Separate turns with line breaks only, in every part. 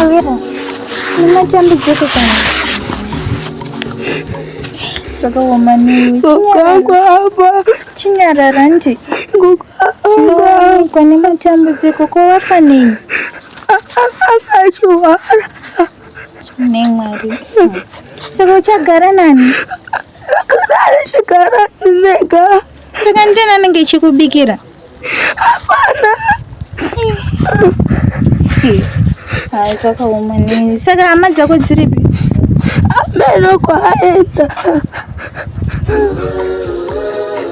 Mariro, unatambudziko kana? Saka wamani chinyarara nti kwa nematambudziko ko wafanei ne Mwari. Saka uchagara nani?
Chigara nega.
Saka ndina nenge chikubikira.
Hapana.
Saka wamani. Saka hama dzako dziripi?
Ameno kwaenda.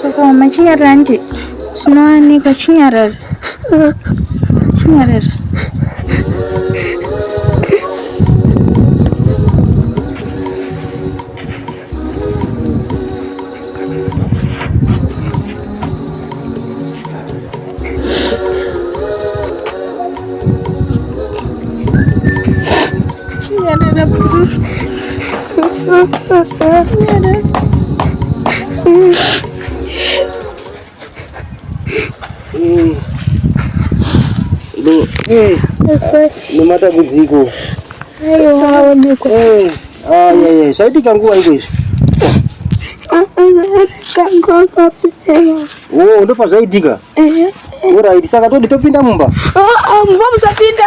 Saka wama chinyarara nti zvinowanikwa chinyarara. Chinyarara. Chinyarara paRufu. Chinyarara.
Nematambudziko. Zvaitika nguva iko izvi? Ndopa zvaitika? Alright, saka todi topinda mumba?
Mumba musapinda,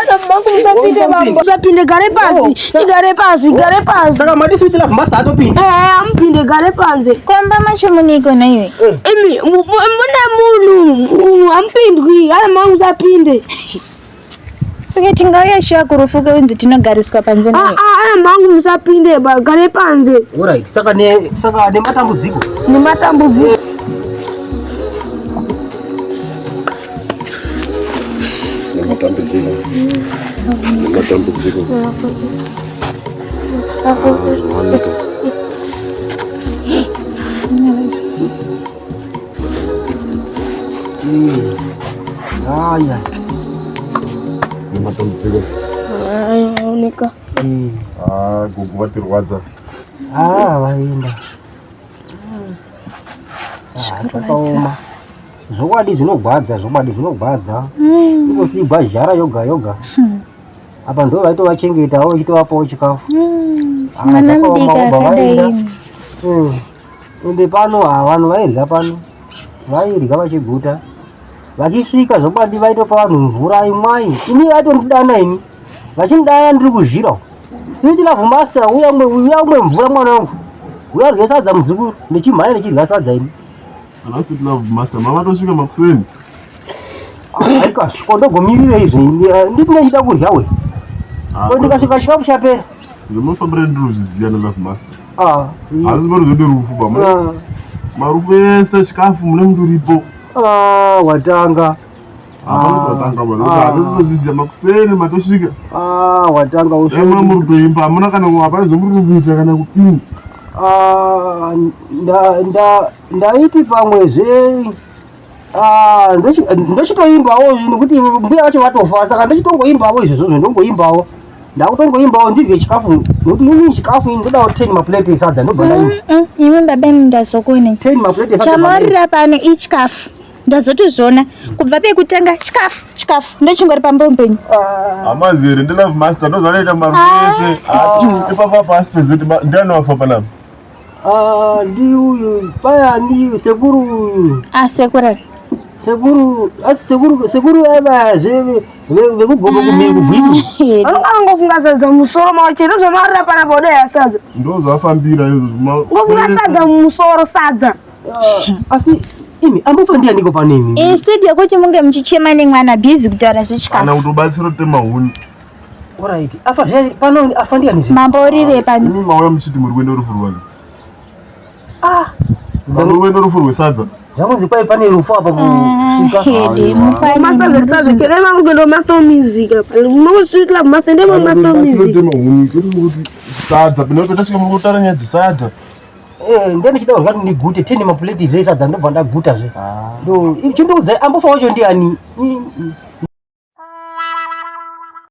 musapinde mambo. Musapinde, gare pasi. Igare pasi, gare pasi.
Saka madisi kuti lafu master atopinda?
Ampinde, gare panze.
Kwamba macho muniko na iwe?
Emi, muna munu. Ampindwi, mangu musapinde.
Saka tingauya shuwa kuRufu kwenzi tinogariswa panze nawe?
Mangu musapinde, gare panze.
Alright, saka nematambudziko.
Nematambudziko.
Nematambudziko. Nematambudziko.
Oneka.
Gugu vatirwadza.
Vaenda. Zvakaoma. Zvokwadi zvinogwadza. Ikosigwa zhara yoga. Apa ndo vaitovachengetawo vachitovapawo chikafu.
Mwana mudiki akadai.
Ende pano vanhu vairya pano. Vairya vachiguta. Vachisvika zvokwadi vaitopa vanhu mvura imwai. Ini vaitondidana ini. Vachindaya ndiri kuzhira. Siti lafu master uya umwe mvura mwana wangu. Uya rye sadza muzukuru. Nechimhanya nechirya sadza ini.
Ana siti lafu master mama tosvika makuseni.
Aikasvika ndogomirira izvi. Nditi nechida kurya we. Ndikasvika chikafu chapera.
Ndinofambira ndirozviziya nelafu master.
Asi
parizode rufu bama. Marufu ese chikafu mune munduripo.
Watanga.
Watanga bwana. Ndinozviziya makuseni matosvika.
Watanga usho.
Muri kuimba amuna kana hapana zvomuri kuita kana kupinda.
Ndaiti pamwezve ndochitoimbawo nekuti mbuya vacho vatofa saka ndochitongoimbawo izvozvo ndongoimbawo ndakutongoimbawo ndirye chikafu nokuti ini chikafu ini ndodawo 10 maplate esadza ndobva ndaimba.
Imi baba ndazokone
10 maplate esadza
chamarira pano ichikafu ndazotozviona kubva pekutanga chikafu ndochingori pamberi penyu.
Amazere ndelafu master ndozvanoita marufu ese. Ipapa pasi pezeti ndiani wafa panapa?
Ndiuyu paya ndiyu sekuru uyu. Sekuru aiva vekugogo kumiri kubwiku.
Ngofunga sadza musoro mawachero zvamarira pana boda yasadza.
Ndozvafambira izvo.
Ngofunga sadza musoro sadza.
Asi imi ambofa ndianiko pano imi?
Instead yekuti munge muchichema nemwana busy kutaura zvechikafu.
Kana kutobatsira tema huni.
Alright. Pano afa ndiani zvino?
Mamborire pano.
Ini mauya muchiti muri kuenda rufu rwani. Muri kuenda rufu rwesadza.
Zvamuzi kwai pane rufu apa
Hede
master sadza kerema mugendo master music apa. Munosvitla master ndemo master music.
Tema huni kuti sadza pinoto tasvika muri kutaura nyaya dzesadza.
Ndiani chida kurya ndigute 10 maplate esadza ndobva ndaguta zve. Ndo chindoudza ambofa wacho ndiani?